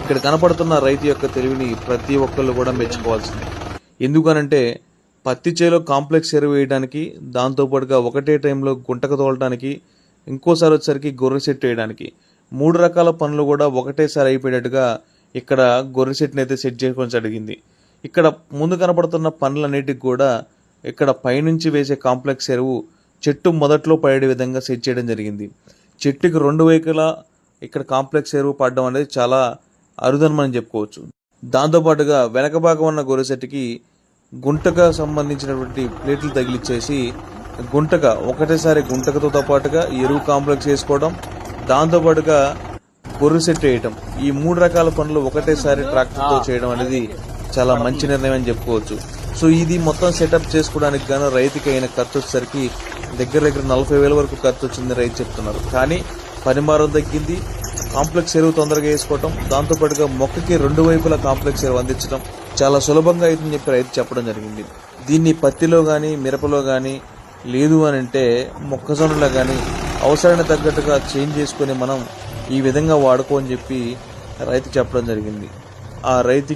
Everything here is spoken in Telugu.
ఇక్కడ కనపడుతున్న రైతు యొక్క తెలివిని ప్రతి ఒక్కళ్ళు కూడా మెచ్చుకోవాల్సింది. ఎందుకనంటే పత్తి చేలో కాంప్లెక్స్ ఎరువు వేయడానికి, దాంతోపాటుగా ఒకటే టైంలో గుంటకు తోలడానికి, ఇంకోసారి వచ్చేసరికి గొర్రె సెట్ వేయడానికి 3 రకాల పనులు కూడా ఒకటేసారి అయిపోయేటట్టుగా ఇక్కడ గొర్రె సెట్ని అయితే సెట్ చేయడం జరిగింది. ఇక్కడ ముందు కనపడుతున్న పనులన్నిటికి కూడా ఇక్కడ పైనుంచి వేసే కాంప్లెక్స్ ఎరువు చెట్టు మొదట్లో పడే విధంగా సెట్ చేయడం జరిగింది. చెట్టుకి 2 వైపులా ఇక్కడ కాంప్లెక్స్ ఎరువు పడడం అనేది చాలా అరుదని మనం చెప్పుకోవచ్చు. దాంతోపాటుగా వెనక భాగం ఉన్న గొర్రె సెట్కి గుంటగా సంబంధించినటువంటి ప్లేట్లు తగిలిచ్చేసి ఒకటేసారి గుంటకతో పాటుగా ఎరువు కాంప్లెక్స్ వేసుకోవడం, దాంతోపాటుగా గొర్రె సెట్ వేయటం, ఈ 3 రకాల పనులు ఒకటేసారి ట్రాక్టర్తో చేయడం అనేది చాలా మంచి నిర్ణయం అని చెప్పుకోవచ్చు. సో ఇది మొత్తం సెటప్ చేసుకోవడానికి గాను రైతుకి అయిన ఖర్చు వచ్చేసరికి దగ్గర 40,000 వరకు ఖర్చు వచ్చిందని రైతు చెప్తున్నారు. కానీ పనిమారం తగ్గింది, కాంప్లెక్స్ ఎరువు తొందరగా వేసుకోవటం, దాంతోపాటుగా మొక్కకి 2 వైపులా కాంప్లెక్స్ ఎరువు అందించడం చాలా సులభంగా అవుతుందని చెప్పి రైతు చెప్పడం జరిగింది. దీన్ని పత్తిలో కానీ మిరపలో కానీ లేదు అని అంటే మొక్కజొన్నలో కానీ అవసరానికి తగ్గట్టుగా చేంజ్ చేసుకుని మనం ఈ విధంగా వాడుకోని చెప్పి రైతు చెప్పడం జరిగింది. ఆ రైతుకి